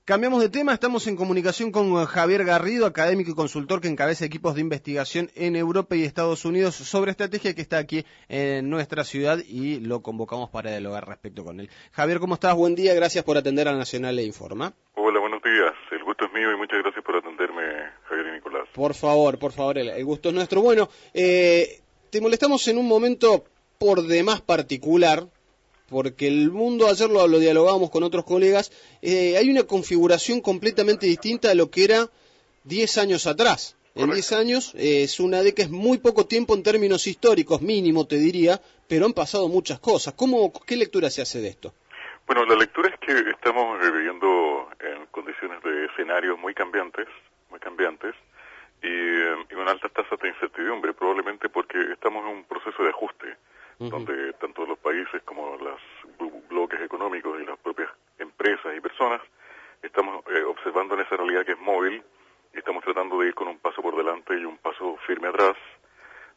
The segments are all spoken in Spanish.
Cambiamos de tema, estamos en comunicación con Javier Garrido, académico y consultor que encabeza equipos de investigación en Europa y Estados Unidos sobre estrategia, que está aquí en nuestra ciudad y lo convocamos para dialogar respecto con él. Javier, ¿cómo estás? Buen día, gracias por atender a Nacional e Informa. Hola, buenos días. El gusto es mío y muchas gracias por atenderme, Javier y Nicolás. Por favor, el gusto es nuestro. Bueno, te molestamos en un momento por demás particular, porque el mundo, ayer lo dialogábamos con otros colegas, hay una configuración completamente distinta a lo que era 10 años atrás. Correcto. En 10 años es una década, es muy poco tiempo en términos históricos, mínimo te diría, pero han pasado muchas cosas. ¿Qué lectura se hace de esto? Bueno, la lectura es que estamos viviendo en condiciones de escenarios muy cambiantes y con altas tasas de incertidumbre, probablemente porque estamos en un proceso de ajuste, donde tanto los países como los bloques económicos y las propias empresas y personas estamos observando en esa realidad que es móvil y estamos tratando de ir con un paso por delante y un paso firme atrás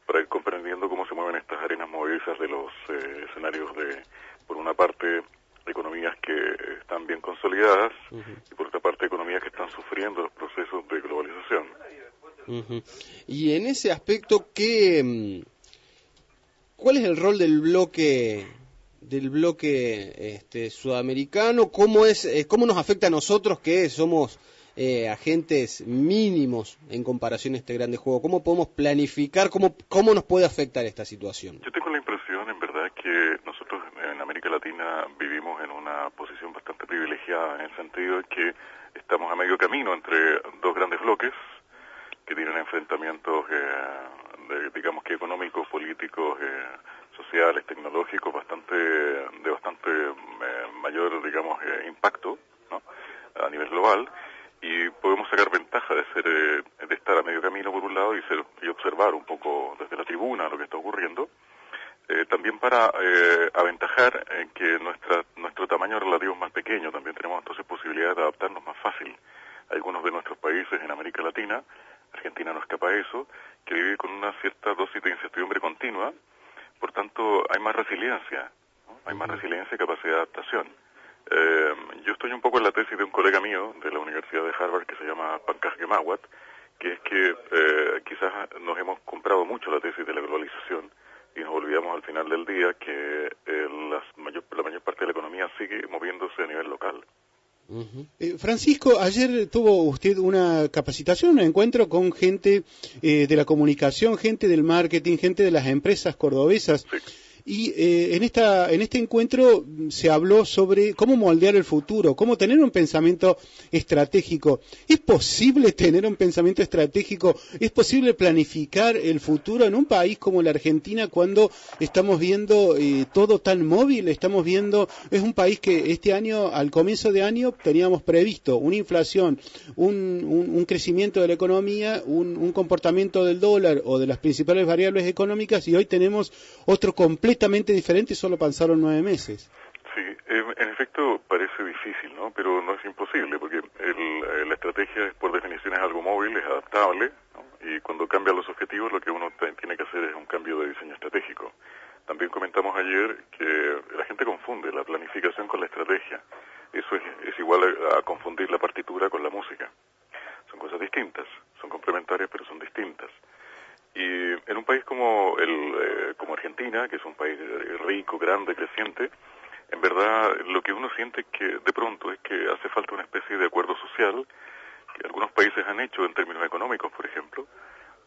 para ir comprendiendo cómo se mueven estas arenas movedizas de los escenarios de, por una parte, economías que están bien consolidadas y por otra parte, economías que están sufriendo los procesos de globalización. Y en ese aspecto, ¿cuál es el rol del bloque sudamericano? ¿Cómo nos afecta a nosotros que somos agentes mínimos en comparación a este grande juego? ¿Cómo podemos planificar? ¿Cómo nos puede afectar esta situación? Yo tengo la impresión, en verdad, que nosotros en América Latina vivimos en una posición bastante privilegiada, en el sentido de que estamos a medio camino entre dos grandes bloques que tienen enfrentamientos, digamos que económicos, políticos, sociales, tecnológicos, de bastante mayor, digamos, impacto, ¿no?, a nivel global, y podemos sacar ventaja de estar a medio camino por un lado y observar un poco desde la tribuna lo que está ocurriendo, también para aventajar en que nuestro tamaño relativo es más pequeño. También tenemos entonces posibilidad de adaptarnos más fácil. Algunos de nuestros países en América Latina, Argentina no escapa a eso, que vive con una cierta dosis de incertidumbre continua, por tanto hay más resiliencia, ¿no? Hay más resiliencia y capacidad de adaptación. Yo estoy un poco en la tesis de un colega mío de la Universidad de Harvard que se llama Pankaj Ghemawat, que es que quizás nos hemos comprado mucho la tesis de la globalización y nos olvidamos al final del día que la mayor parte de la economía sigue moviéndose a nivel local. Francisco, ayer tuvo usted una capacitación, un encuentro con gente de la comunicación, gente del marketing, gente de las empresas cordobesas. Sí. Y en este encuentro se habló sobre cómo moldear el futuro, cómo tener un pensamiento estratégico. ¿Es posible tener un pensamiento estratégico? ¿Es posible planificar el futuro en un país como la Argentina cuando estamos viendo todo tan móvil? Estamos viendo, es un país que este año, al comienzo de año, teníamos previsto una inflación, un crecimiento de la economía, un comportamiento del dólar o de las principales variables económicas, y hoy tenemos otro completamente diferente y solo pasaron 9 meses. Sí, en efecto parece difícil, ¿no? Pero no es imposible, porque la estrategia por definición es algo móvil, es adaptable, ¿no? Y cuando cambian los objetivos lo que uno tiene que hacer es un cambio de diseño estratégico. También comentamos ayer que la gente confunde la planificación con la estrategia. Eso es igual a confundir la partitura con la música. Son cosas distintas, son complementarias pero son distintas. Y en un país como Argentina, que es un país rico, grande, creciente, en verdad lo que uno siente que de pronto es que hace falta una especie de acuerdo social que algunos países han hecho en términos económicos, por ejemplo,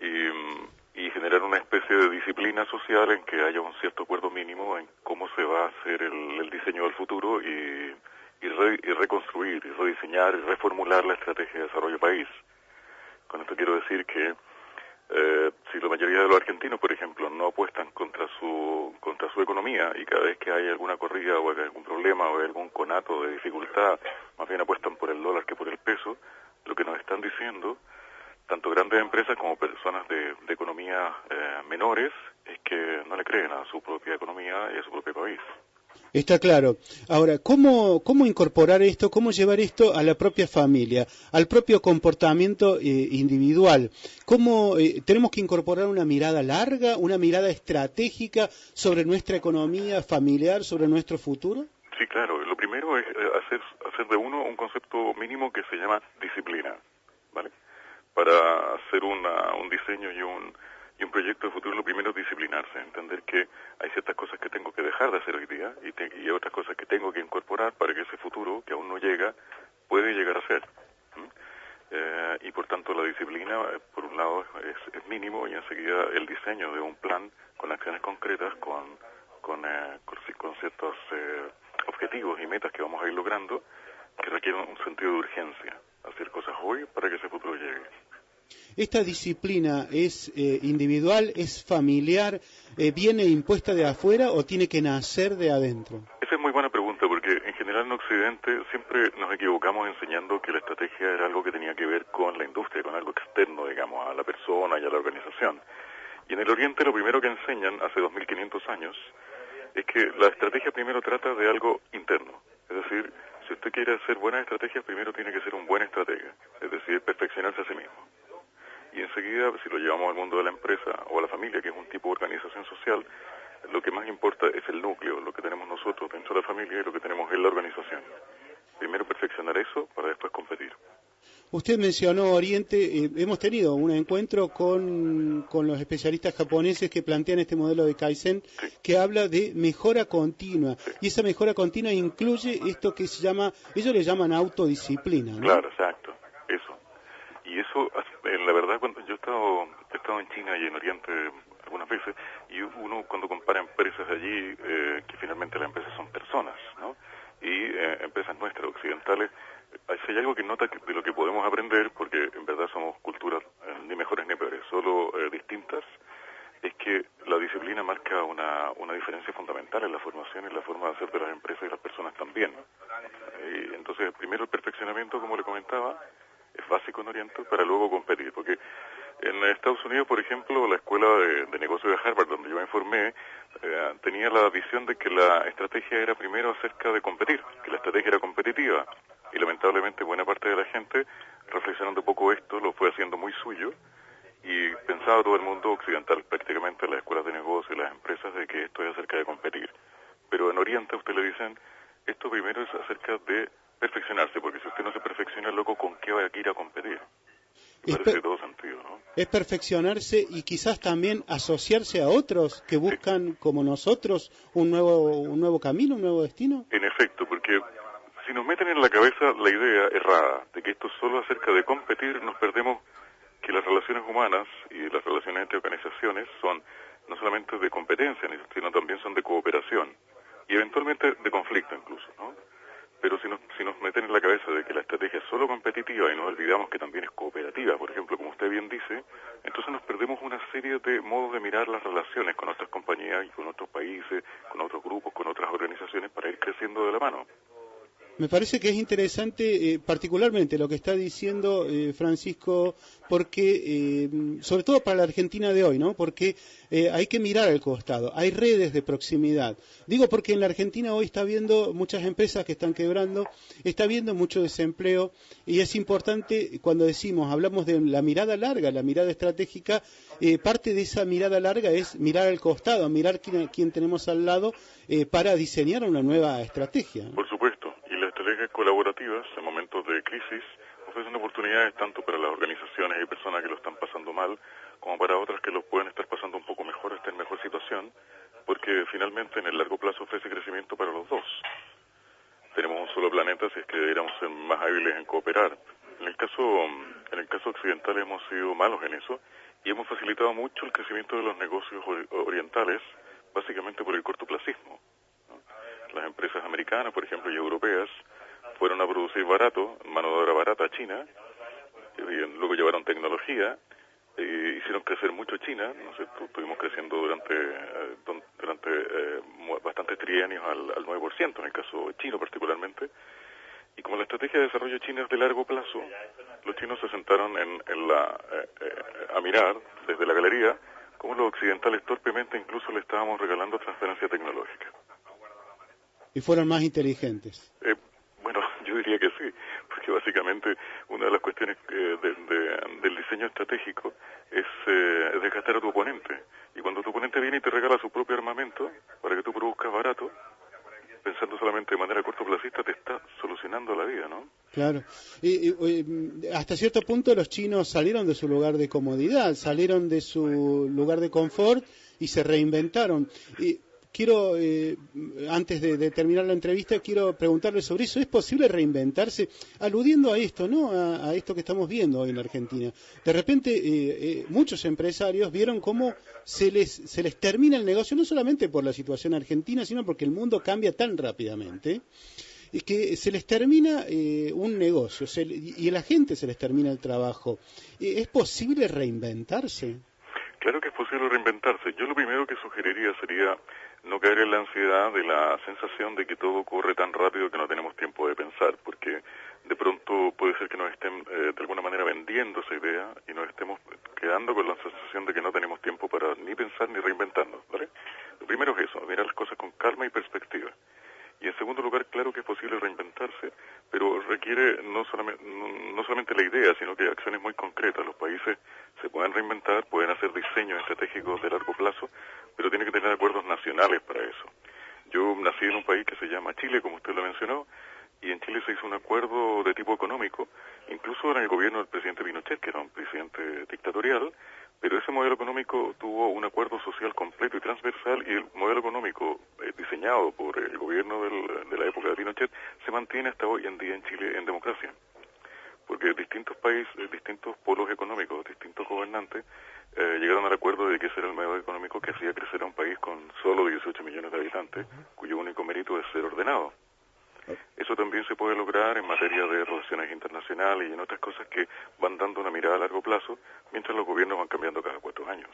y generar una especie de disciplina social en que haya un cierto acuerdo mínimo en cómo se va a hacer el diseño del futuro y reconstruir, y rediseñar y reformular la estrategia de desarrollo del país. Con esto quiero decir que si la mayoría de los argentinos, por ejemplo, no apuestan contra su economía y cada vez que hay alguna corrida o hay algún problema o hay algún conato de dificultad, más bien apuestan por el dólar que por el peso, lo que nos están diciendo, tanto grandes empresas como personas de economía menores, es que no le creen a su propia economía y a su propio país. Está claro. Ahora, ¿cómo incorporar esto, cómo llevar esto a la propia familia, al propio comportamiento individual? ¿Cómo tenemos que incorporar una mirada larga, una mirada estratégica sobre nuestra economía familiar, sobre nuestro futuro? Sí, claro. Lo primero es hacer de uno un concepto mínimo que se llama disciplina, ¿vale? Para hacer un diseño y un proyecto de futuro, lo primero es disciplinarse, entender que hay ciertas cosas que tengo que dejar de hacer hoy día y otras cosas que tengo que incorporar para que ese futuro, que aún no llega, puede llegar a ser. Y por tanto la disciplina, por un lado, es mínimo, y enseguida el diseño de un plan con acciones concretas, con ciertos objetivos y metas que vamos a ir logrando, que requieren un sentido de urgencia, hacer cosas hoy para que ese futuro llegue. ¿Esta disciplina es individual, es familiar, viene impuesta de afuera o tiene que nacer de adentro? Esa es muy buena pregunta, porque en general en Occidente siempre nos equivocamos enseñando que la estrategia era algo que tenía que ver con la industria, con algo externo, digamos, a la persona y a la organización. Y en el Oriente lo primero que enseñan hace 2500 años es que la estrategia primero trata de algo interno. Es decir, si usted quiere hacer buenas estrategias, primero tiene que ser un buen estratega, es decir, perfeccionarse a sí mismo. Y enseguida, si lo llevamos al mundo de la empresa o a la familia, que es un tipo de organización social, lo que más importa es el núcleo, lo que tenemos nosotros dentro de la familia y lo que tenemos en la organización. Primero perfeccionar eso para después competir. Usted mencionó Oriente, hemos tenido un encuentro con los especialistas japoneses que plantean este modelo de Kaizen, Sí. que habla de mejora continua, Sí. y esa mejora continua incluye esto que se llama, ellos le llaman autodisciplina, ¿no? Claro, exacto, eso. Y eso, la verdad, cuando yo he estado en China y en Oriente algunas veces, y uno cuando compara empresas allí, que finalmente las empresas son personas, ¿no? Y empresas nuestras, occidentales, si hay algo que nota de lo que podemos aprender, porque en verdad somos culturas ni mejores ni peores, solo distintas, es que la disciplina marca una diferencia fundamental en la formación y en la forma de hacer de las empresas y las personas también. Y entonces, primero el perfeccionamiento, como le comentaba, es básico en Oriente para luego competir, porque en Estados Unidos, por ejemplo, la escuela de negocio de Harvard, donde yo me informé, tenía la visión de que la estrategia era primero acerca de competir, que la estrategia era competitiva, y lamentablemente buena parte de la gente, reflexionando un poco esto, lo fue haciendo muy suyo, y pensaba todo el mundo occidental, prácticamente las escuelas de negocio y las empresas, de que esto es acerca de competir. Pero en Oriente a usted le dicen, esto primero es acerca de perfeccionarse, porque si usted no se perfecciona, loco, ¿con qué va a ir a competir? Parece todo sentido, ¿no? Es perfeccionarse y quizás también asociarse a otros que buscan, como nosotros, un nuevo camino, un nuevo destino. En efecto, porque si nos meten en la cabeza la idea errada de que esto es solo acerca de competir, nos perdemos que las relaciones humanas y las relaciones entre organizaciones son no solamente de competencia, sino también son de cooperación y eventualmente de conflicto incluso, ¿no? Pero si nos meten en la cabeza de que la estrategia es solo competitiva y nos olvidamos que también es cooperativa, por ejemplo, como usted bien dice, entonces nos perdemos una serie de modos de mirar las relaciones con otras compañías y con otros países, con otros grupos, con otras organizaciones para ir creciendo de la mano. Me parece que es interesante, particularmente lo que está diciendo Francisco, porque, sobre todo para la Argentina de hoy, ¿no? Porque hay que mirar al costado, hay redes de proximidad. Digo porque en la Argentina hoy está habiendo muchas empresas que están quebrando, está habiendo mucho desempleo, y es importante, cuando hablamos de la mirada larga, la mirada estratégica, parte de esa mirada larga es mirar al costado, mirar quién tenemos al lado para diseñar una nueva estrategia, ¿no? Por supuesto, y las estrategias colaborativas en momentos de crisis ofrecen oportunidades tanto para las organizaciones y personas que lo están pasando mal, como para otras que lo pueden estar pasando un poco mejor, estar en mejor situación, porque finalmente en el largo plazo ofrece crecimiento para los dos. Tenemos un solo planeta, si es que deberíamos ser más hábiles en cooperar. En el caso occidental hemos sido malos en eso y hemos facilitado mucho el crecimiento de los negocios orientales, básicamente por el cortoplacismo. Las empresas americanas, por ejemplo, y europeas, fueron a producir barato, mano de obra barata a China, y luego llevaron tecnología, hicieron crecer mucho China, no sé, estuvimos creciendo durante bastantes trienios al 9%, en el caso chino particularmente, y como la estrategia de desarrollo china es de largo plazo, los chinos se sentaron a mirar desde la galería cómo los occidentales torpemente incluso le estábamos regalando transferencia tecnológica. Y fueron más inteligentes. Bueno, yo diría que sí, porque básicamente una de las cuestiones del diseño estratégico es desgastar a tu oponente. Y cuando tu oponente viene y te regala su propio armamento para que tú produzcas barato, pensando solamente de manera cortoplacista, Claro. Hasta cierto punto los chinos salieron de su lugar de comodidad, salieron de su lugar de confort y se reinventaron. Quiero, antes de terminar la entrevista, quiero preguntarle sobre eso. ¿Es posible reinventarse? Aludiendo a esto, ¿no? A esto que estamos viendo hoy en la Argentina. De repente, muchos empresarios vieron cómo se les termina el negocio, no solamente por la situación argentina, sino porque el mundo cambia tan rápidamente, que se les termina un negocio y a la gente se les termina el trabajo. ¿Es posible reinventarse? Claro que es posible reinventarse. Yo lo primero que sugeriría sería no caer en la ansiedad de la sensación de que todo corre tan rápido que no tenemos tiempo de pensar, porque de pronto puede ser que nos estén de alguna manera vendiendo esa idea y nos estemos quedando con la sensación de que no tenemos tiempo para ni pensar ni reinventarnos, ¿vale? Lo primero es eso, mirar las cosas con calma y perspectiva. Y en segundo lugar, claro que es posible reinventarse, pero requiere no solamente la idea, sino que acciones muy concretas. Los países se pueden reinventar, pueden hacer diseños estratégicos de largo plazo, pero tienen que tener acuerdos nacionales para eso. Yo nací en un país que se llama Chile, como usted lo mencionó, y en Chile se hizo un acuerdo de tipo económico, incluso en el gobierno del presidente Pinochet, que era un presidente dictatorial, pero ese modelo económico tuvo un acuerdo social completo y transversal, y el modelo económico diseñado por el gobierno de la época de Pinochet se mantiene hasta hoy en día en Chile en democracia. Porque distintos países, distintos polos económicos, distintos gobernantes llegaron al acuerdo de que ese era el modelo económico que hacía crecer a un país con solo 18 millones de habitantes, cuyo único mérito es ser ordenado. Eso también se puede lograr en materia de relaciones internacionales y en otras cosas que van dando una mirada a largo plazo, mientras los gobiernos van cambiando cada 4 años.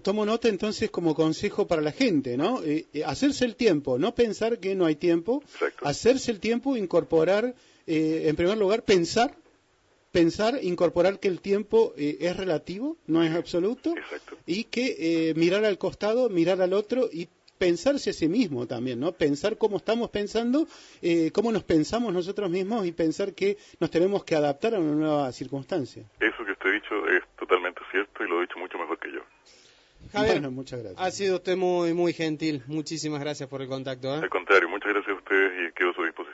Tomo nota entonces como consejo para la gente, ¿no? Hacerse el tiempo, no pensar que no hay tiempo. Exacto. Hacerse el tiempo, incorporar, en primer lugar, pensar, incorporar que el tiempo es relativo, no es absoluto. Exacto. Y que mirar al costado, mirar al otro y pensarse a sí mismo también, ¿no? Pensar cómo estamos pensando, cómo nos pensamos nosotros mismos y pensar que nos tenemos que adaptar a una nueva circunstancia. Eso que usted ha dicho es totalmente cierto y lo ha dicho mucho mejor que yo. Javier, bueno, muchas gracias. Ha sido usted muy, muy gentil. Muchísimas gracias por el contacto. Al contrario, muchas gracias a ustedes y quedo a su disposición.